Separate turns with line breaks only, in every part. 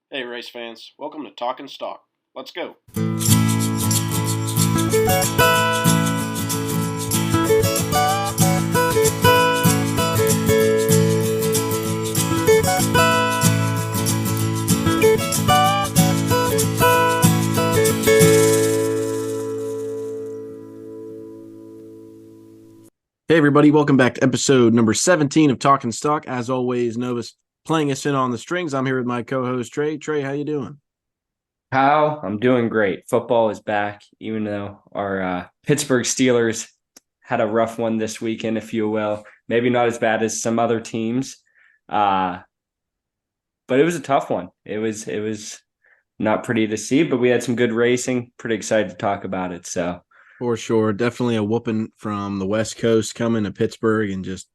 Hey, race fans. Welcome to Talking Stock. Let's go.
Hey, everybody. Welcome back to episode number 17 of Talking Stock. As always, Novus playing us in on the strings. I'm here with my co-host, Trey. Trey, how you doing?
How? I'm doing great. Football is back, even though our Pittsburgh Steelers had a rough one this weekend, if you will. Maybe not as bad as some other teams, uh, but it was a tough one. It was not pretty to see, but we had some good racing. Pretty excited to talk about it. So
For sure. Definitely a whooping from the West Coast coming to Pittsburgh and just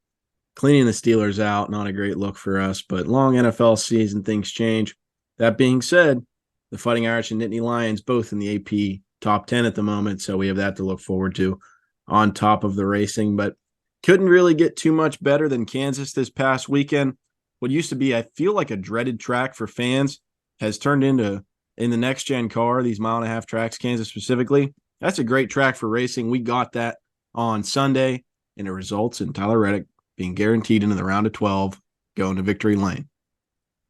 cleaning the Steelers out. Not a great look for us, but long NFL season, things change. That being said, the Fighting Irish and Nittany Lions both in the AP top 10 at the moment, so we have that to look forward to on top of the racing, but couldn't really get too much better than Kansas this past weekend. What used to be, I feel like, a dreaded track for fans has turned into, in the next gen car, these mile and a half tracks, Kansas specifically. That's a great track for racing. We got that on Sunday, and it results in Tyler Reddick being guaranteed into the round of 12 going to victory lane.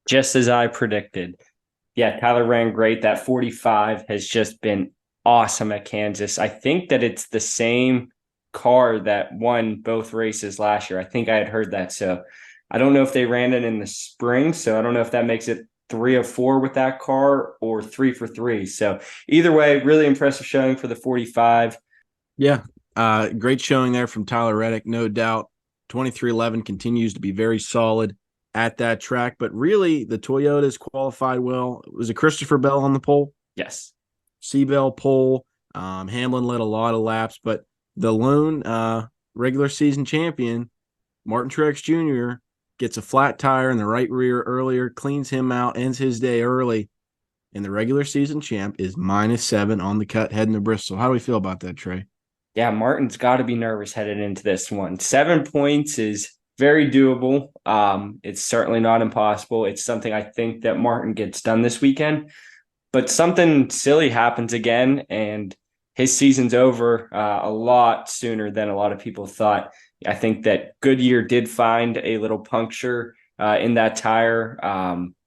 just as I predicted, yeah, Tyler ran great. That 45 has just been awesome at Kansas. I think that it's the same car that won both races last year. I think I had heard that. So I don't know if they ran it in the spring. So I don't know if that makes it 3 of 4 with that car or 3 for 3. So either way, really impressive showing for the 45.
Yeah, great showing there from Tyler Reddick, no doubt. 2311 continues to be very solid at that track, but really the Toyotas qualified well. It was a Christopher Bell on the pole,
Yes.
Seabell pole. Hamlin led a lot of laps, but the lone regular season champion, Martin Truex Jr., gets a flat tire in the right rear earlier, cleans him out, ends his day early, and the regular season champ is -7 on the cut heading to Bristol. How do we feel about that, Trey?
Yeah, Martin's got to be nervous headed into this one. 7 points is very doable. It's certainly not impossible. It's something I think that Martin gets done this weekend, but something silly happens again, and his season's over a lot sooner than a lot of people thought. I think that Goodyear did find a little puncture in that tire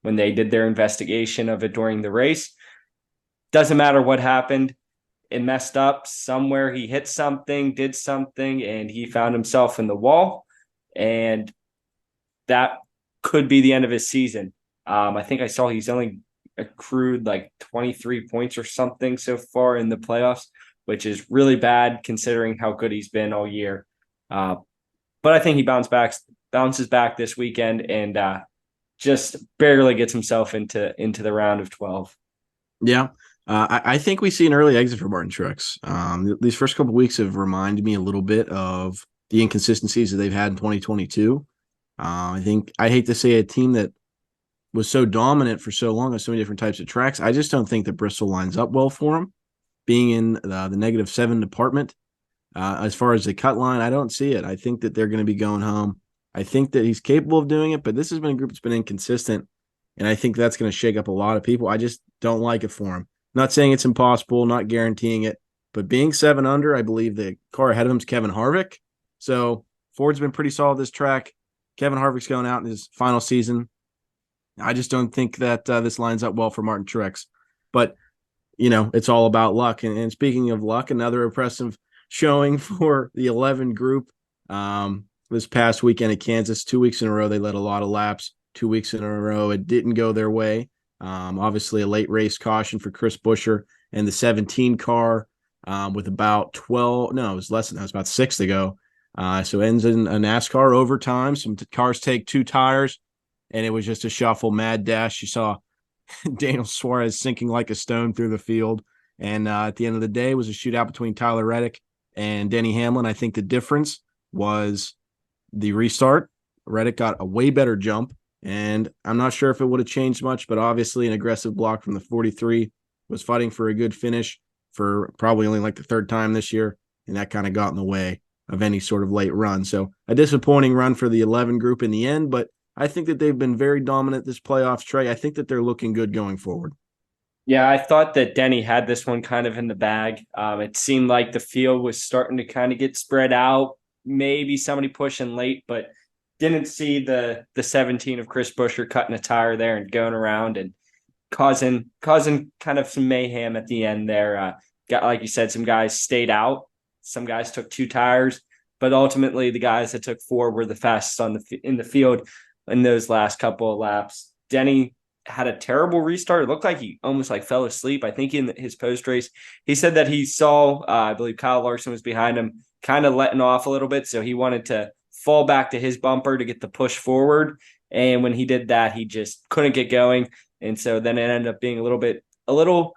when they did their investigation of it during the race. Doesn't matter what happened, it messed up somewhere. He hit something, did something, and he found himself in the wall. And that could be the end of his season. I think I saw he's only accrued like 23 points or something so far in the playoffs, which is really bad considering how good he's been all year. But I think he bounces back this weekend and just barely gets himself into the round of 12.
Yeah. I think we see an early exit for Martin Truex. These first couple of weeks have reminded me a little bit of the inconsistencies that they've had in 2022. I hate to say a team that was so dominant for so long on so many different types of tracks. I just don't think that Bristol lines up well for him. Being in the -7 department, as far as the cut line, I don't see it. I think that they're going to be going home. I think that he's capable of doing it, but this has been a group that's been inconsistent, and I think that's going to shake up a lot of people. I just don't like it for him. Not saying it's impossible, not guaranteeing it, but being 7 under, I believe the car ahead of him is Kevin Harvick. So Ford's been pretty solid this track. Kevin Harvick's going out in his final season. I just don't think that this lines up well for Martin Truex. But, it's all about luck. And speaking of luck, another impressive showing for the 11 group this past weekend at Kansas. 2 weeks in a row, they led a lot of laps. 2 weeks in a row, it didn't go their way. Obviously, a late race caution for Chris Buescher and the 17 car with about 12. No, it was less than that. It was about 6 to go. So ends in a NASCAR overtime. Some cars take 2 tires, and it was just a shuffle, mad dash. You saw Daniel Suarez sinking like a stone through the field. And at the end of the day, it was a shootout between Tyler Reddick and Denny Hamlin. I think the difference was the restart. Reddick got a way better jump, and I'm not sure if it would have changed much, but obviously an aggressive block from the 43 was fighting for a good finish for probably only like the third time this year, and that kind of got in the way of any sort of late run. So a disappointing run for the 11 group in the end, but I think that they've been very dominant this playoffs, Trey. I think that they're looking good going forward.
Yeah, I thought that Denny had this one kind of in the bag. It seemed like the field was starting to kind of get spread out. Maybe somebody pushing late, but didn't see the 17 of Chris Buescher cutting a tire there and going around and causing kind of some mayhem at the end there. Got, like you said, some guys stayed out. Some guys took 2 tires, but ultimately the guys that took 4 were the fastest in the field in those last couple of laps. Denny had a terrible restart. It looked like he almost like fell asleep. I think in his post race, he said that he saw, I believe Kyle Larson was behind him, kind of letting off a little bit. So he wanted to fall back to his bumper to get the push forward. And when he did that, he just couldn't get going. And so then it ended up being a little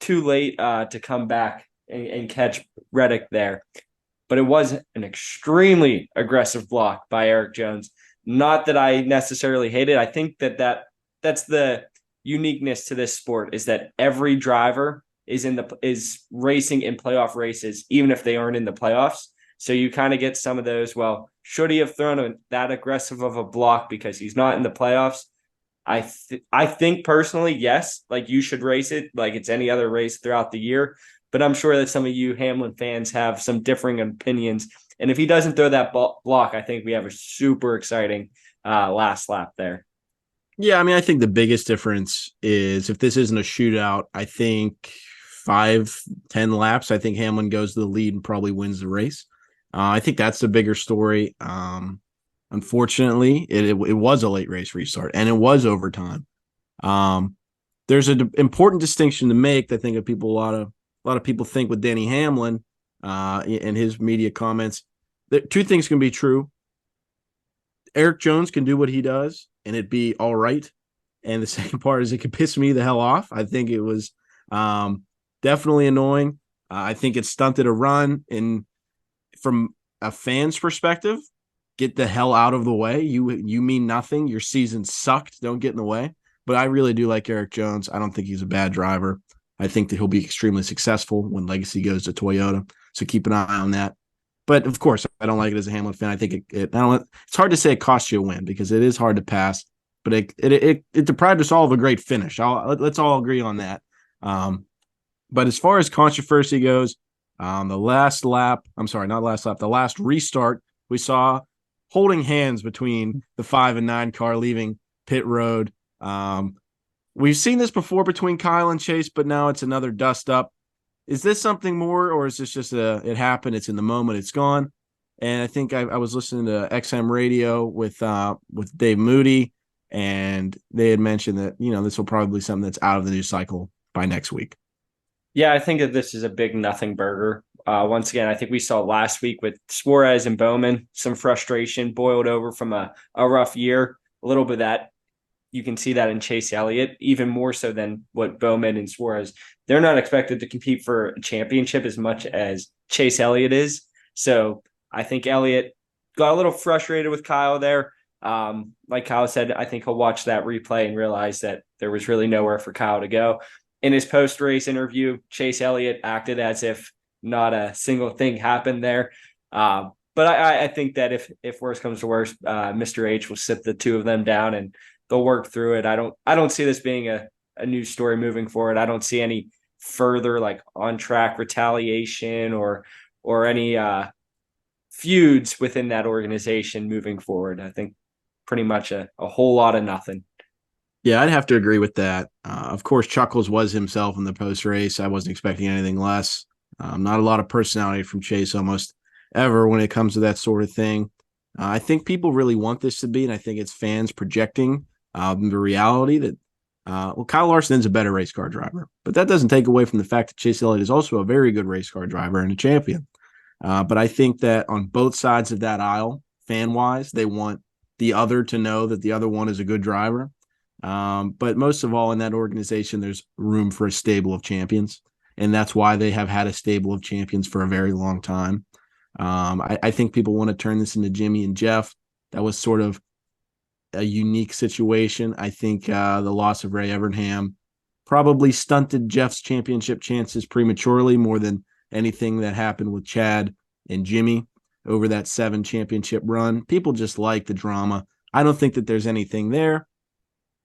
too late to come back and catch Reddick there. But it was an extremely aggressive block by Eric Jones. Not that I necessarily hate it. I think that's the uniqueness to this sport, is that every driver is racing in playoff races, even if they aren't in the playoffs. So you kind of get some of those. Well, should he have thrown that aggressive of a block because he's not in the playoffs? I think personally, yes, like you should race it like it's any other race throughout the year. But I'm sure that some of you Hamlin fans have some differing opinions. And if he doesn't throw that block, I think we have a super exciting last lap there.
Yeah, I mean, I think the biggest difference is if this isn't a shootout, I think 5-10 laps, I think Hamlin goes to the lead and probably wins the race. I think that's the bigger story. Unfortunately, it was a late race restart, and it was overtime. There's an important distinction to make. I think a lot of people think with Denny Hamlin and his media comments that 2 things can be true. Eric Jones can do what he does, and it'd be all right. And the second part is it could piss me the hell off. I think it was definitely annoying. I think it stunted a run. And from a fan's perspective, get the hell out of the way. You mean nothing. Your season sucked. Don't get in the way. But I really do like Eric Jones. I don't think he's a bad driver. I think that he'll be extremely successful when Legacy goes to Toyota. So keep an eye on that. But of course, I don't like it as a Hamlin fan. I think it's hard to say it cost you a win because it is hard to pass. But it deprived us all of a great finish. Let's all agree on that. But as far as controversy goes, the last restart, we saw holding hands between the 5 and 9 car leaving pit road. We've seen this before between Kyle and Chase, but now it's another dust up. Is this something more, or is this just it happened? It's in the moment. It's gone. And I think I was listening to XM radio with Dave Moody, and they had mentioned that, this will probably be something that's out of the news cycle by next week.
Yeah, I think that this is a big nothing burger. Once again, I think we saw last week with Suarez and Bowman, some frustration boiled over from a rough year. A little bit of that. You can see that in Chase Elliott, even more so than what Bowman and Suarez. They're not expected to compete for a championship as much as Chase Elliott is. So I think Elliott got a little frustrated with Kyle there. Like Kyle said, I think he'll watch that replay and realize that there was really nowhere for Kyle to go. In his post-race interview, Chase Elliott acted as if not a single thing happened there. But I think that if worse comes to worse, Mr. H will sit the 2 of them down and they'll work through it. I don't see this being a news story moving forward. I don't see any further like on track retaliation or any feuds within that organization moving forward. I think pretty much a whole lot of nothing.
Yeah, I'd have to agree with that. Of course, Chuckles was himself in the post race. I wasn't expecting anything less. Not a lot of personality from Chase almost ever when it comes to that sort of thing. I think people really want this to be, and I think it's fans projecting the reality that, Kyle Larson is a better race car driver, but that doesn't take away from the fact that Chase Elliott is also a very good race car driver and a champion. But I think that on both sides of that aisle, fan-wise, they want the other to know that the other one is a good driver. But most of all, in that organization, there's room for a stable of champions, and that's why they have had a stable of champions for a very long time. I think people want to turn this into Jimmy and Jeff. That was sort of a unique situation. I think the loss of Ray Evernham probably stunted Jeff's championship chances prematurely more than anything that happened with Chad and Jimmy over that 7 championship run. People just like the drama I don't think that there's anything there.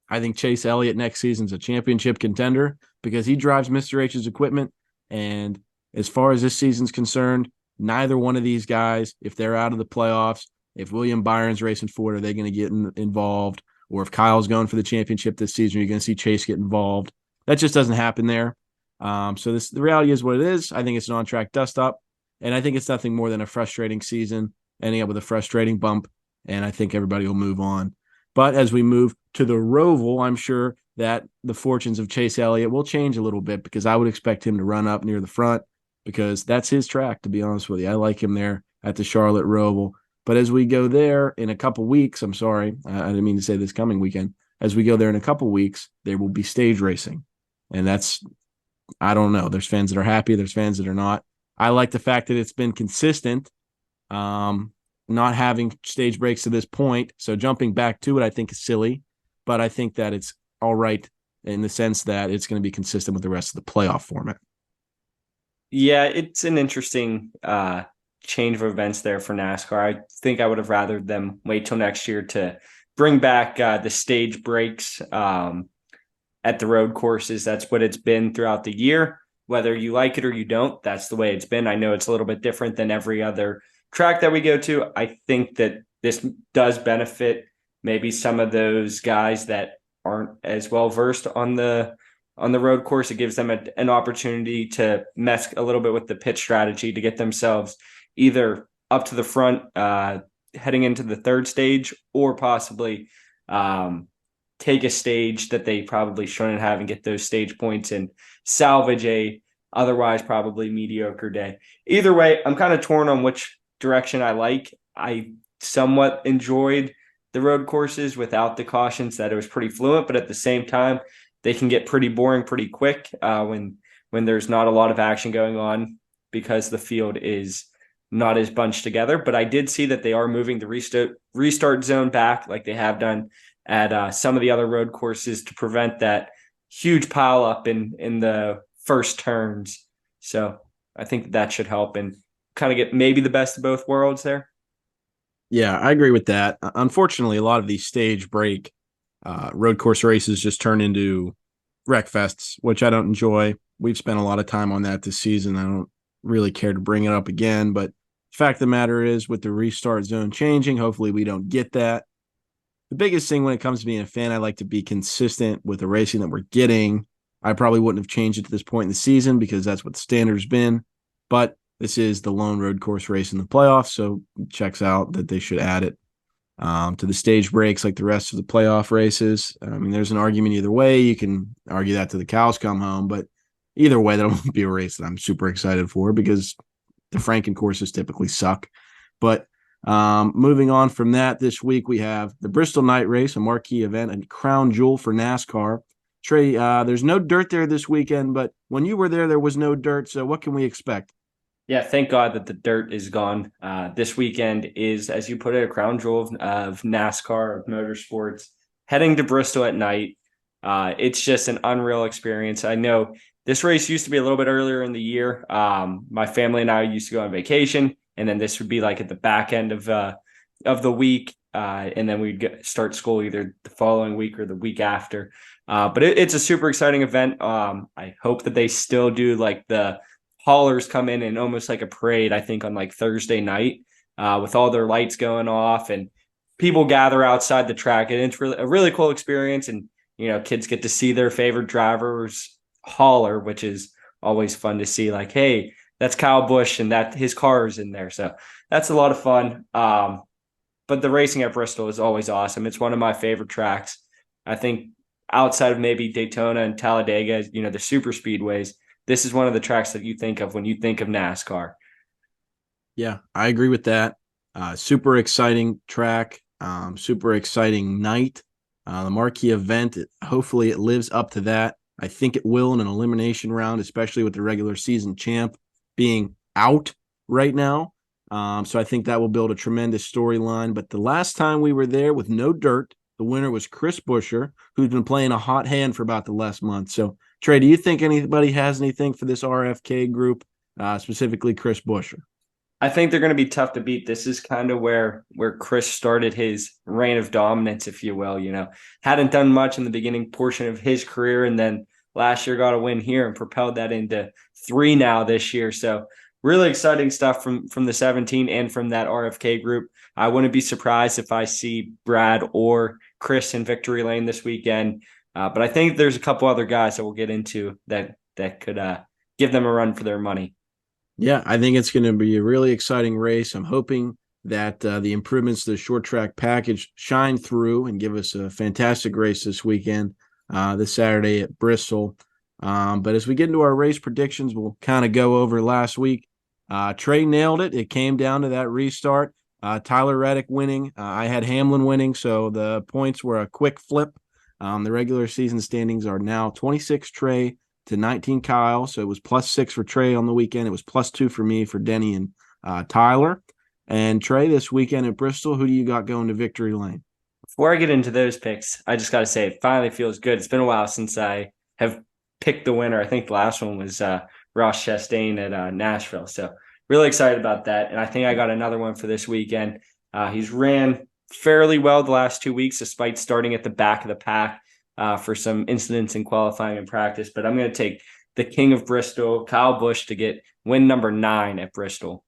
I think Chase Elliott next season's a championship contender because he drives Mr. H's equipment. And as far as this season's concerned, neither one of these guys, if they're out of the playoffs, if William Byron's racing for it, are they going to get involved? Or if Kyle's going for the championship this season, you're going to see Chase get involved. That just doesn't happen there. So the reality is what it is. I think it's an on-track dust-up, and I think it's nothing more than a frustrating season, ending up with a frustrating bump, and I think everybody will move on. But as we move to the Roval, I'm sure that the fortunes of Chase Elliott will change a little bit because I would expect him to run up near the front because that's his track, to be honest with you. I like him there at the Charlotte Roval. But as we go there in a couple weeks, I didn't mean to say this coming weekend. As we go there in a couple weeks, there will be stage racing. And that's, I don't know. There's fans that are happy. There's fans that are not. I like the fact that it's been consistent. Not having stage breaks to this point. So jumping back to it, I think is silly, but I think that it's all right in the sense that it's going to be consistent with the rest of the playoff format.
Yeah, it's an interesting change of events there for NASCAR. I think I would have rather them wait till next year to bring back the stage breaks at the road courses. That's what it's been throughout the year. Whether you like it or you don't, that's the way it's been. I know it's a little bit different than every other track that we go to. I think that this does benefit maybe some of those guys that aren't as well versed on the road course. It gives them an opportunity to mess a little bit with the pit strategy to get themselves either up to the front heading into the third stage, or possibly take a stage that they probably shouldn't have and get those stage points and salvage a otherwise probably mediocre day. Either way, I'm kind of torn on which direction I like. I somewhat enjoyed the road courses without the cautions, that it was pretty fluent, but at the same time, they can get pretty boring pretty quick when there's not a lot of action going on because the field is not as bunched together. But I did see that they are moving the restart zone back like they have done at some of the other road courses to prevent that huge pile up in the first turns. So I think that should help and kind of get maybe the best of both worlds there.
Yeah, I agree with that. Unfortunately, a lot of these stage break road course races just turn into wreck fests, which I don't enjoy. We've spent a lot of time on that this season. I don't really care to bring it up again, but the fact of the matter is with the restart zone changing, hopefully we don't get that. The biggest thing when it comes to being a fan, I like to be consistent with the racing that we're getting. I probably wouldn't have changed it to this point in the season because that's what the standard's been, but this is the lone road course race in the playoffs, so it checks out that they should add it to the stage breaks like the rest of the playoff races. I mean, there's an argument either way. You can argue that till the cows come home, but either way, that won't be a race that I'm super excited for because the Franken courses typically suck. But moving on from that, this week we have the Bristol Night Race, a marquee event and crown jewel for NASCAR. Trey, there's no dirt there this weekend, but when you were there was no dirt. So what can we expect?
Yeah, thank God that the dirt is gone. This weekend is, as you put it, a crown jewel of NASCAR, of motorsports. Heading to Bristol at night, it's just an unreal experience. I know this race used to be a little bit earlier in the year. My family and I used to go on vacation, and then this would be like at the back end of the week, and then we'd start school either the following week or the week after. But it's a super exciting event. I hope that they still do like the haulers come in and almost like a parade, I think, on like Thursday night with all their lights going off and people gather outside the track. And it's really a really cool experience. And, you know, kids get to see their favorite drivers hauler, which is always fun to see. Like, hey, that's Kyle Busch and that his car is in there. So that's a lot of fun. But the racing at Bristol is always awesome. It's one of my favorite tracks. I think outside of maybe Daytona and Talladega, you know, the super speedways, this is one of the tracks that you think of when you think of NASCAR.
Yeah, I agree with that. Super exciting track, super exciting night. The marquee event, hopefully it lives up to that. I think it will in an elimination round, especially with the regular season champ being out right now. So I think that will build a tremendous storyline. But the last time we were there with no dirt, the winner was Chris Buescher, who's been playing a hot hand for about the last month. So, Trey, do you think anybody has anything for this RFK group, specifically Chris Buescher?
I think they're going to be tough to beat. This is kind of where Chris started his reign of dominance, if you will. Hadn't done much in the beginning portion of his career, and then last year got a win here and propelled that into 3 now this year. So really exciting stuff from the 17 and from that RFK group. I wouldn't be surprised if I see Brad or Chris in victory lane this weekend. But I think there's a couple other guys that we'll get into that could give them a run for their money.
Yeah, I think it's going to be a really exciting race. I'm hoping that the improvements to the short track package shine through and give us a fantastic race this weekend, this Saturday at Bristol. But as we get into our race predictions, we'll kind of go over last week. Trey nailed it. It came down to that restart. Tyler Reddick winning. I had Hamlin winning, so the points were a quick flip. The regular season standings are now 26 Trey to 19 Kyle. So it was +6 for Trey on the weekend. It was +2 for me, for Denny and Tyler. And Trey, this weekend at Bristol, who do you got going to victory lane?
Before I get into those picks, I just got to say it finally feels good. It's been a while since I have picked the winner. I think the last one was Ross Chastain at Nashville. So really excited about that. And I think I got another one for this weekend. He's ran fairly well the last 2 weeks, despite starting at the back of the pack for some incidents in qualifying and practice. But I'm going to take the king of Bristol, Kyle Busch, to get win number 9 at Bristol.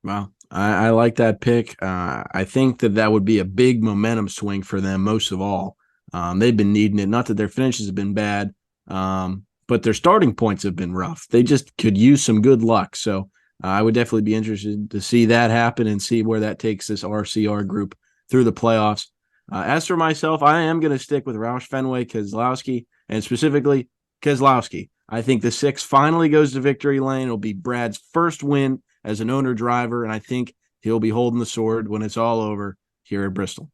Wow. I like that pick. I think that would be a big momentum swing for them, most of all. They've been needing it. Not that their finishes have been bad, but their starting points have been rough. They just could use some good luck. So I would definitely be interested to see that happen and see where that takes this RCR group through the playoffs. As for myself, I am going to stick with Roush Fenway Keselowski, and specifically Keselowski. I think the 6 finally goes to victory lane. It'll be Brad's first win as an owner driver, and I think he'll be holding the sword when it's all over here at Bristol.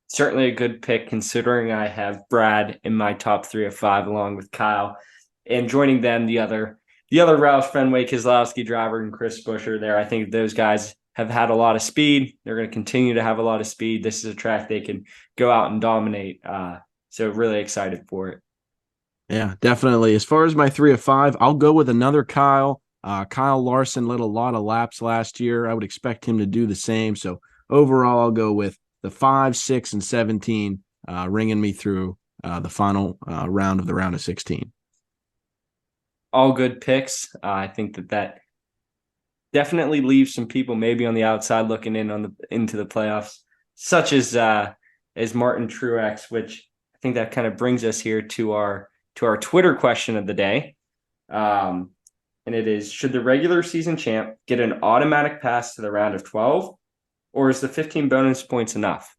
Certainly a good pick, considering I have Brad in my top 3 of 5, along with Kyle, and joining them, the other Roush Fenway Keselowski driver and Chris Buescher there. I think those guys have had a lot of speed. They're going to continue to have a lot of speed. This is a track they can go out and dominate. So really excited for it.
Yeah, definitely. As far as my 3 of 5, I'll go with another Kyle. Kyle Larson led a lot of laps last year. I would expect him to do the same. So overall, I'll go with the 5, 6, and 17 ringing me through the final round of the round of 16.
All good picks. I think that definitely leaves some people maybe on the outside looking in into the playoffs, such as Martin Truex, which I think that kind of brings us here to our Twitter question of the day. And it is, should the regular season champ get an automatic pass to the round of 12, or is the 15 bonus points enough?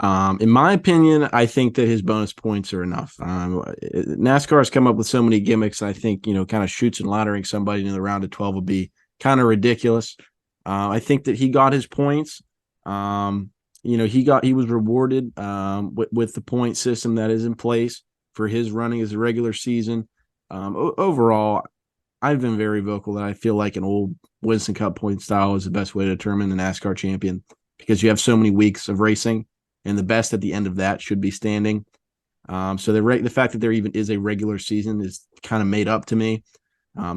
In my opinion, I think that his bonus points are enough. NASCAR has come up with so many gimmicks. I think, kind of shoots and laddering somebody into the round of 12 would be kind of ridiculous. I think that he got his points. He was rewarded with the point system that is in place for his running as a regular season. Overall, I've been very vocal that I feel like an old Winston Cup point style is the best way to determine the NASCAR champion, because you have so many weeks of racing, and the best at the end of that should be standing. So the fact that there even is a regular season is kind of made up to me.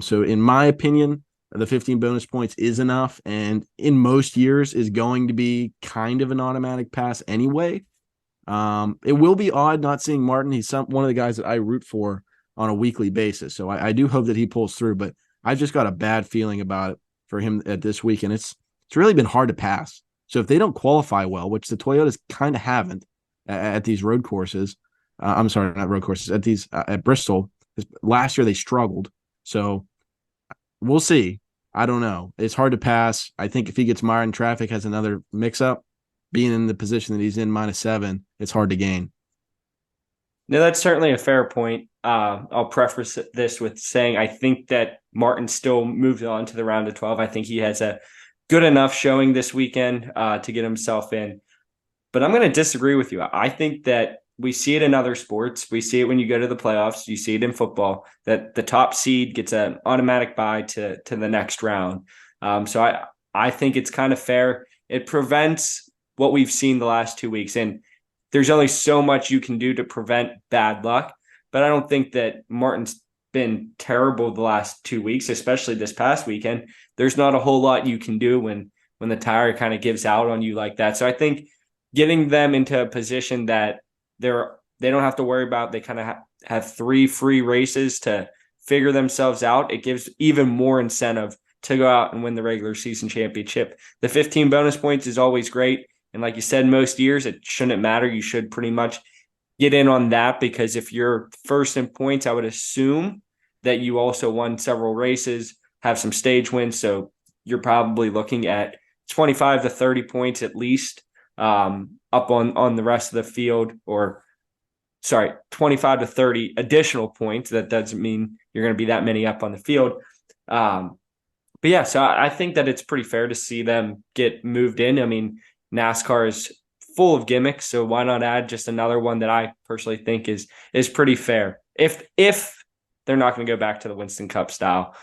So in my opinion, the 15 bonus points is enough, and in most years is going to be kind of an automatic pass anyway. It will be odd not seeing Martin. He's one of the guys that I root for on a weekly basis. So I do hope that he pulls through, but I've just got a bad feeling about it for him at this week. And it's really been hard to pass. So if they don't qualify well, which the Toyotas kind of haven't at these road courses, I'm sorry, not road courses, at Bristol, last year they struggled. So we'll see. I don't know. It's hard to pass. I think if he gets mired in traffic, has another mix up, being in the position that he's in, -7, it's hard to gain.
No, that's certainly a fair point. I'll preface this with saying I think that Martin still moves on to the round of 12. I think he has a good enough showing this weekend to get himself in. But I'm going to disagree with you. I think that we see it in other sports. We see it when you go to the playoffs. You see it in football, that the top seed gets an automatic bye to the next round. So I think it's kind of fair. It prevents what we've seen the last 2 weeks. And there's only so much you can do to prevent bad luck. But I don't think that Martin's been terrible the last 2 weeks, especially this past weekend. There's not a whole lot you can do when the tire kind of gives out on you like that. So I think getting them into a position that they don't have to worry about, they kind of have 3 free races to figure themselves out. It gives even more incentive to go out and win the regular season championship. The 15 bonus points is always great. And like you said, most years it shouldn't matter. You should pretty much get in on that, because if you're first in points, I would assume that you also won several races, have some stage wins. So you're probably looking at 25 to 30 points at least up on the rest of the field, or 25 to 30 additional points. That doesn't mean you're going to be that many up on the field. But yeah, so I think that it's pretty fair to see them get moved in. I mean, NASCAR is full of gimmicks, so why not add just another one that I personally think is pretty fair, if they're not going to go back to the Winston Cup style,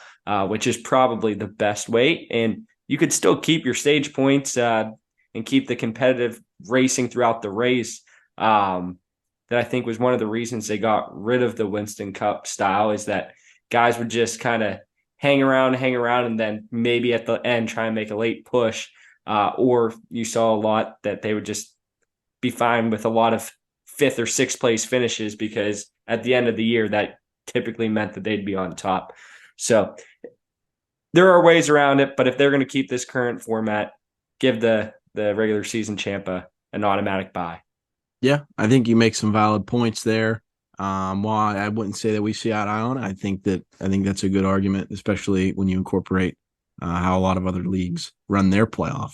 which is probably the best way. And you could still keep your stage points and keep the competitive racing throughout the race. That I think was one of the reasons they got rid of the Winston Cup style, is that guys would just kind of hang around, and then maybe at the end try and make a late push. Or you saw a lot that they would just be fine with a lot of 5th or 6th place finishes, because at the end of the year, that typically meant that they'd be on top. So there are ways around it, but if they're going to keep this current format, give the regular season champ an automatic bye.
Yeah, I think you make some valid points there. While I wouldn't say that we see eye to eye on it, I think that's a good argument, especially when you incorporate how a lot of other leagues run their playoff.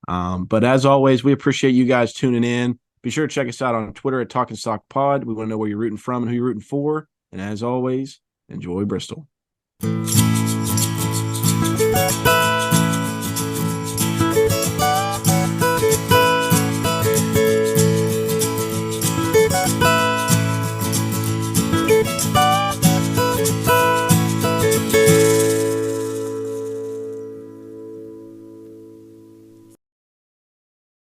But as always, we appreciate you guys tuning in. Be sure to check us out on Twitter at Talking Stock Pod. We want to know where you're rooting from and who you're rooting for. And as always, enjoy Bristol.